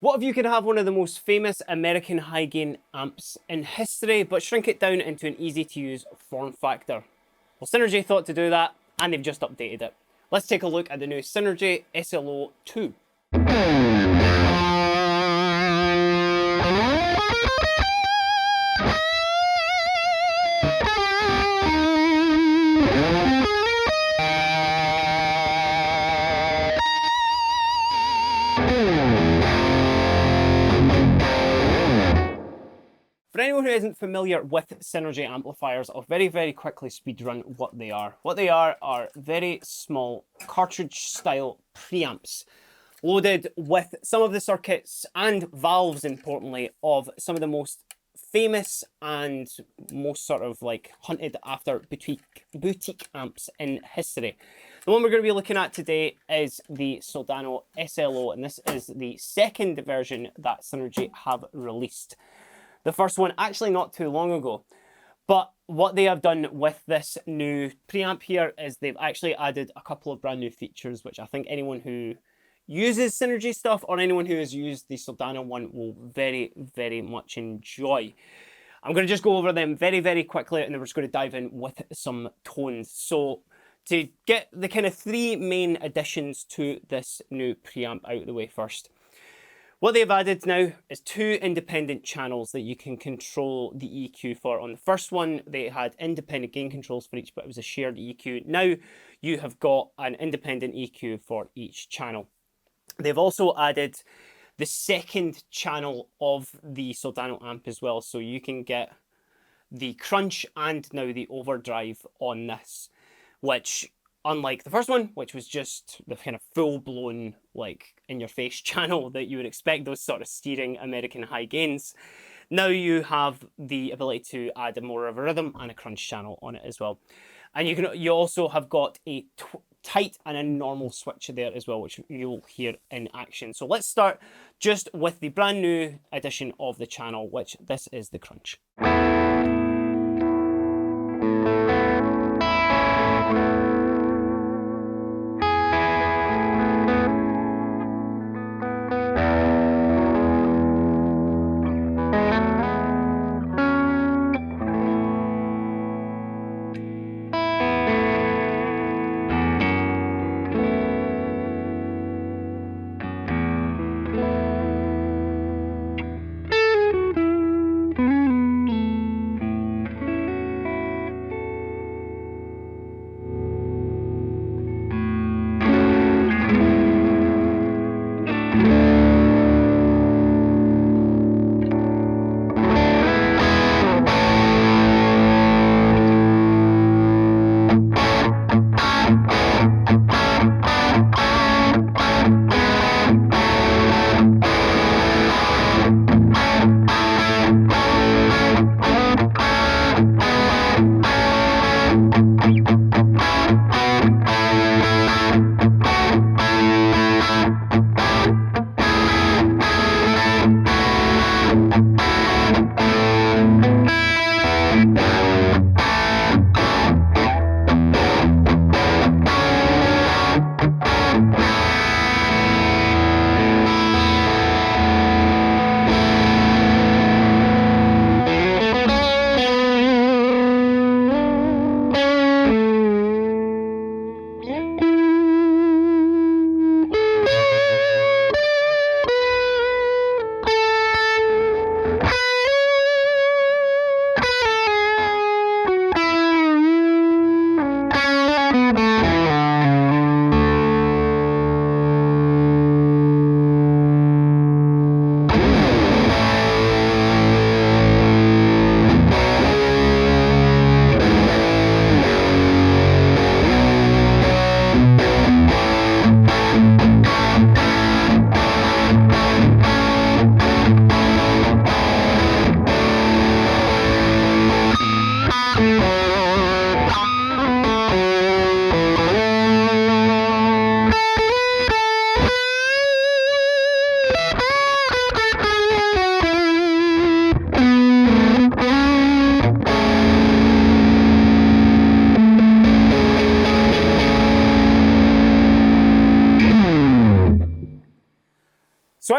What if you could have one of the most famous American high gain amps in history, but shrink it down into an easy to use form factor? Well, Synergy thought to do that, and they've just updated it. Let's take a look at the new Synergy SLO 2. For anyone who isn't familiar with Synergy amplifiers, I'll very quickly speedrun what they are. What they are very small cartridge-style preamps, loaded with some of the circuits and valves, importantly, of some of the most famous and most sort of like hunted after boutique amps in history. The one we're going to be looking at today is the Soldano SLO, and this is the second version that Synergy have released. The first one actually not too long ago. But what they have done with this new preamp here is they've actually added a couple of brand new features, which I think anyone who uses Synergy stuff or anyone who has used the Soldano one will very much enjoy. I'm going to just go over them very quickly, and then we're just going to dive in with some tones. So to get the kind of three main additions to this new preamp out of the way first. What they've added now is two independent channels that you can control the EQ for. On the first one, they had independent gain controls for each, but it was a shared EQ. Now you have got an independent EQ for each channel. They've also added the second channel of the Soldano amp as well, so you can get the crunch and now the overdrive on this, which, unlike the first one, which was just the kind of full-blown, like, in-your-face channel that you would expect those sort of steering American high gains, now you have the ability to add a more of a rhythm and a crunch channel on it as well. And you also have got a tight and a normal switch there as well, which you'll hear in action. So let's start just with the brand new edition of the channel, which this is the crunch.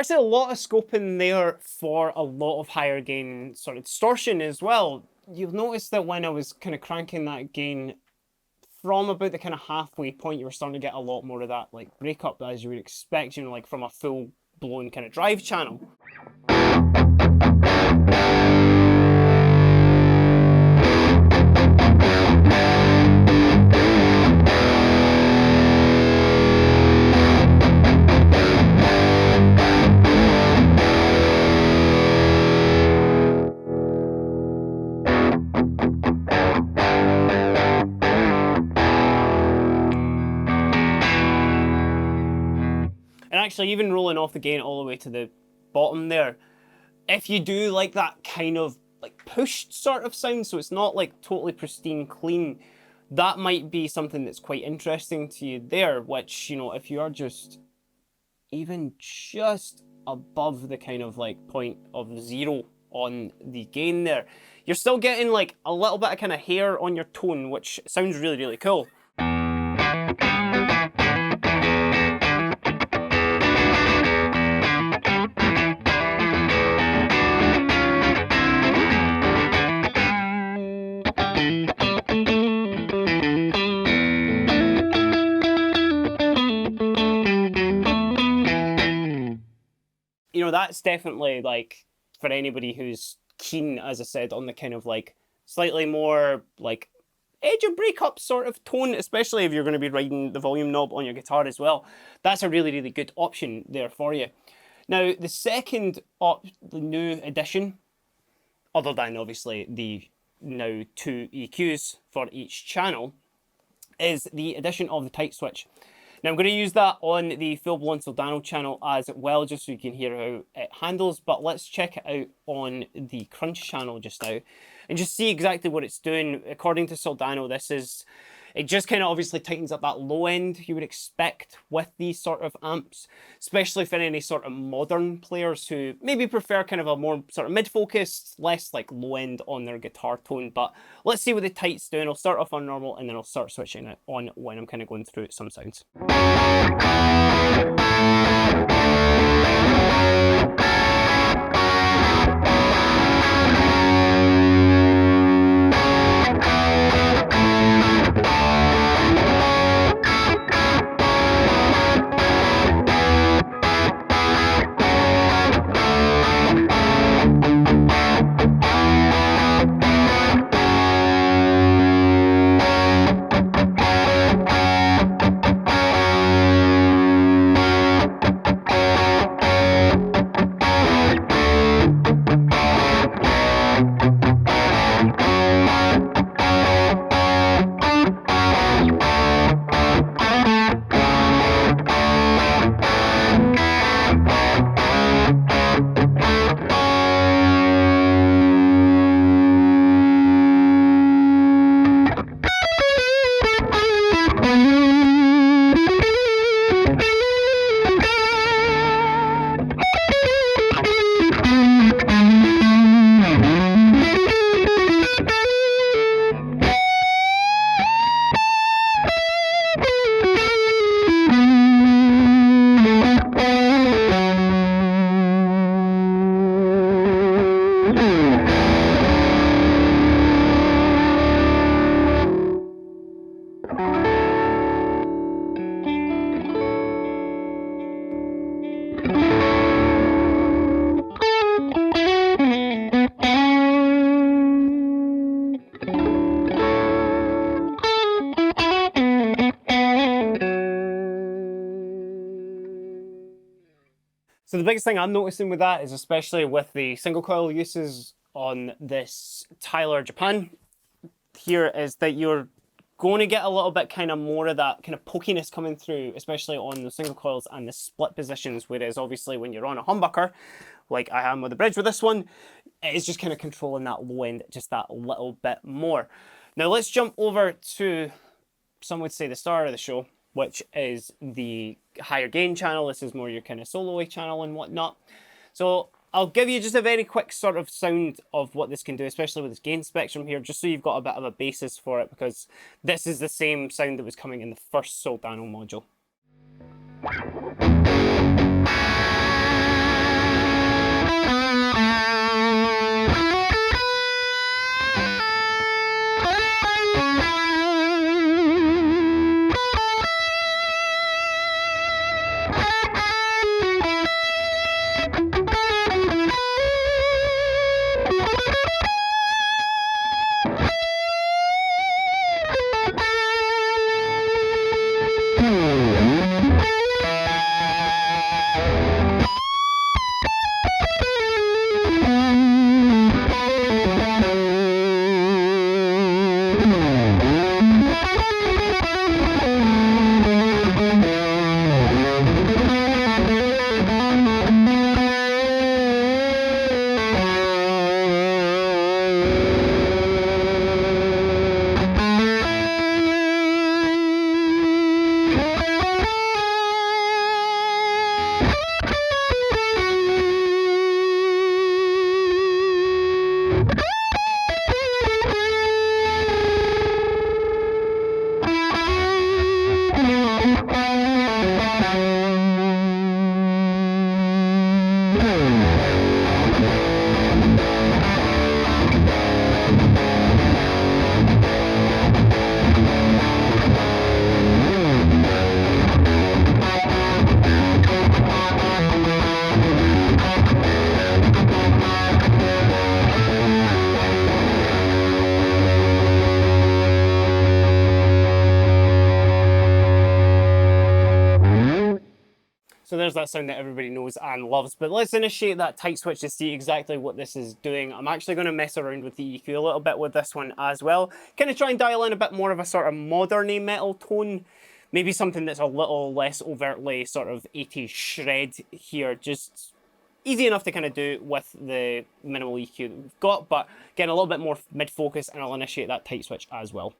actually a lot of scope in there for a lot of higher gain sort of distortion as well. You'll notice that when I was kind of cranking that gain from about the kind of halfway point, you were starting to get a lot more of that like breakup as you would expect, you know, like from a full blown kind of drive channel. And actually, even rolling off the gain all the way to the bottom there, if you do like that kind of like pushed sort of sound, so it's not like totally pristine clean, that might be something that's quite interesting to you there, which, you know, if you are just even just above the kind of like point of 0 on the gain there, you're still getting like a little bit of kind of hair on your tone, which sounds really, really cool. You know, that's definitely like for anybody who's keen, as I said, on the kind of like slightly more like edge of breakup sort of tone, especially if you're going to be riding the volume knob on your guitar as well. That's a really, really good option there for you. Now, the second the new addition, other than obviously the now 2 EQs for each channel, is the addition of the tight switch. Now I'm going to use that on the full-blown Soldano channel as well, just so you can hear how it handles, but let's check it out on the Crunch channel just now and just see exactly what it's doing. According to Soldano, it just kind of obviously tightens up that low end you would expect with these sort of amps, especially for any sort of modern players who maybe prefer kind of a more sort of mid-focused, less like low end on their guitar tone. But let's see what the tight's doing. I'll start off on normal and then I'll start switching it on when I'm kind of going through some sounds. So the biggest thing I'm noticing with that is, especially with the single coil uses on this Tyler Japan here, is that you're going to get a little bit kind of more of that kind of pokiness coming through, especially on the single coils and the split positions, whereas obviously when you're on a humbucker, like I am with the bridge with this one, it's just kind of controlling that low end just that little bit more. Now let's jump over to, some would say, the star of the show, which is the higher gain channel. This is more your kind of solo-y channel and whatnot. So I'll give you just a very quick sort of sound of what this can do, especially with this gain spectrum here, just so you've got a bit of a basis for it, because this is the same sound that was coming in the first Soldano module. So there's that sound that everybody knows and loves. But let's initiate that tight switch to see exactly what this is doing. I'm actually going to mess around with the EQ a little bit with this one as well. Kind of try and dial in a bit more of a sort of modern metal tone. Maybe something that's a little less overtly sort of 80s shred here. Just easy enough to kind of do with the minimal EQ that we've got. But again, a little bit more mid-focus, and I'll initiate that tight switch as well.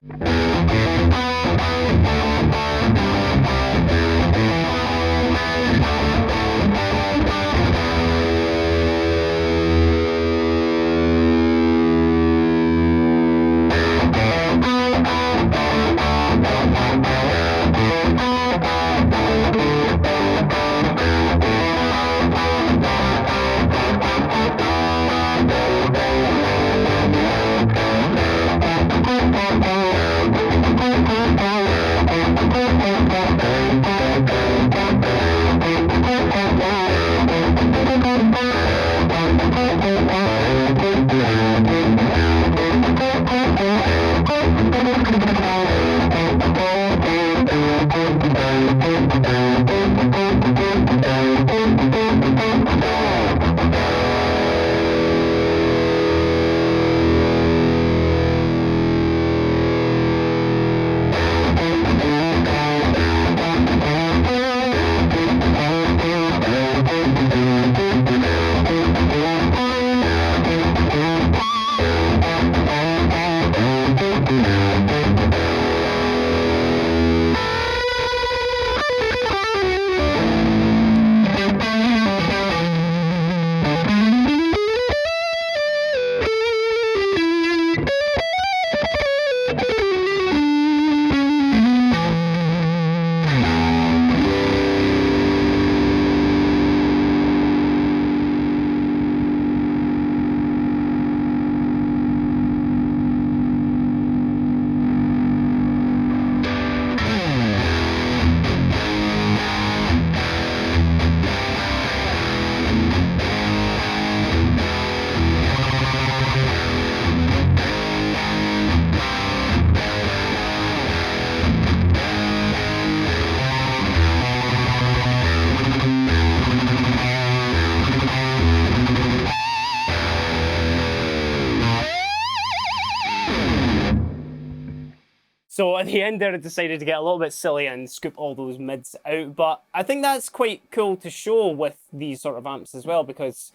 So at the end there, I decided to get a little bit silly and scoop all those mids out. But I think that's quite cool to show with these sort of amps as well, because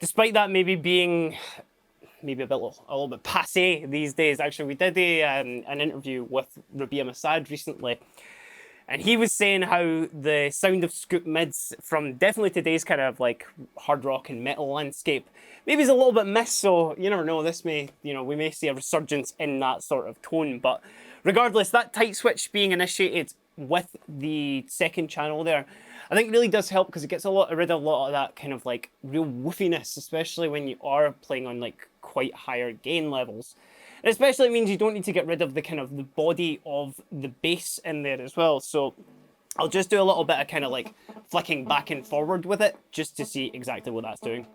despite that maybe being maybe a little bit passé these days, actually, we did an interview with Rabia Masad recently, and he was saying how the sound of scoop mids from definitely today's kind of like hard rock and metal landscape maybe is a little bit missed. So you never know, this may, we may see a resurgence in that sort of tone. But regardless, that tight switch being initiated with the second channel there, I think really does help, because it gets rid of a lot of that kind of like real woofiness, especially when you are playing on like quite higher gain levels. And especially it means you don't need to get rid of the kind of the body of the bass in there as well. So I'll just do a little bit of kind of like flicking back and forward with it just to see exactly what that's doing.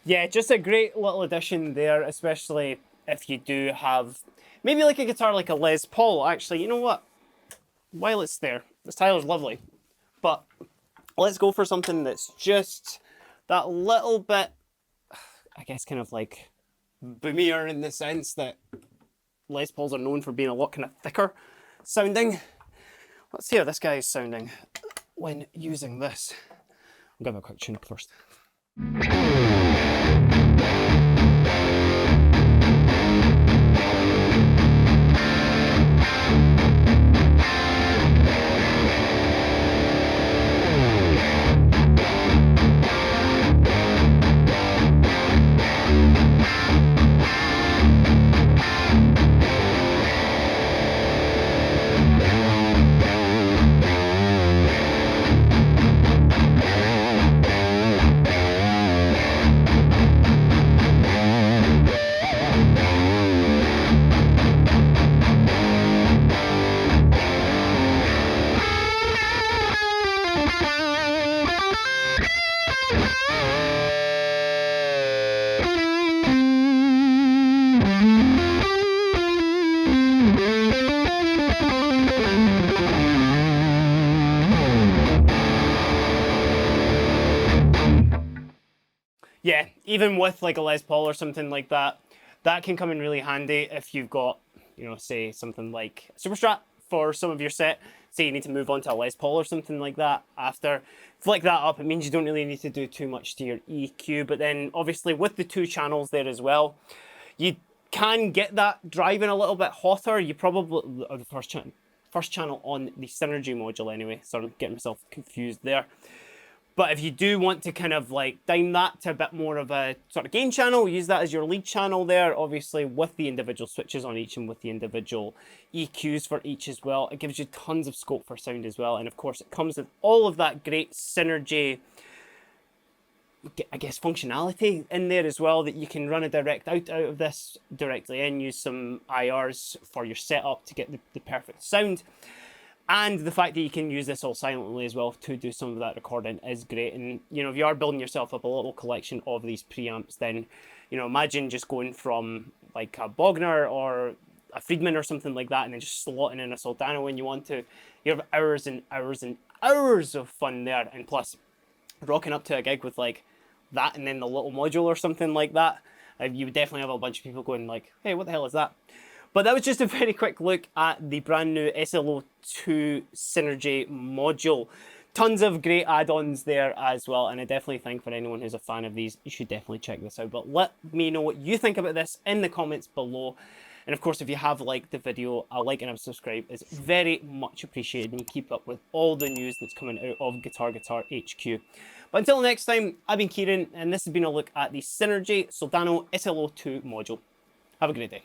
Yeah, just a great little addition there, especially if you do have maybe like a guitar like a Les Paul. Actually, you know what? While it's there, the style's lovely, but let's go for something that's just that little bit, I guess, kind of like boomier in the sense that Les Pauls are known for being a lot kind of thicker sounding. Let's see how this guy is sounding when using this. I'll give it a quick tune up first. Yeah, even with like a Les Paul or something like that, that can come in really handy if you've got, you know, say something like a Super Strat for some of your set. Say you need to move on to a Les Paul or something like that after. Flick that up, it means you don't really need to do too much to your EQ, but then obviously with the 2 channels there as well, you can get that driving a little bit hotter. You probably, or the first channel on the Synergy module anyway, sorry, I'm getting myself confused there. But if you do want to kind of like dime that to a bit more of a sort of gain channel, use that as your lead channel there, obviously with the individual switches on each and with the individual EQs for each as well. It gives you tons of scope for sound as well. And of course it comes with all of that great Synergy, I guess, functionality in there as well, that you can run a direct out of this directly in, use some IRs for your setup to get the perfect sound. And the fact that you can use this all silently as well to do some of that recording is great. And, you know, if you are building yourself up a little collection of these preamps, then, you know, imagine just going from like a Bogner or a Friedman or something like that and then just slotting in a Soldano when you want to. You have hours and hours and hours of fun there. And plus, rocking up to a gig with like that and then the little module or something like that, you would definitely have a bunch of people going like, hey, what the hell is that? But that was just a very quick look at the brand new SLO2 Synergy module. Tons of great add-ons there as well, and I definitely think for anyone who's a fan of these, you should definitely check this out. But let me know what you think about this in the comments below. And of course, if you have liked the video, a like and a subscribe is very much appreciated, and you keep up with all the news that's coming out of Guitar HQ. But until next time, I've been Kieran, and this has been a look at the Synergy Soldano SLO2 module. Have a great day.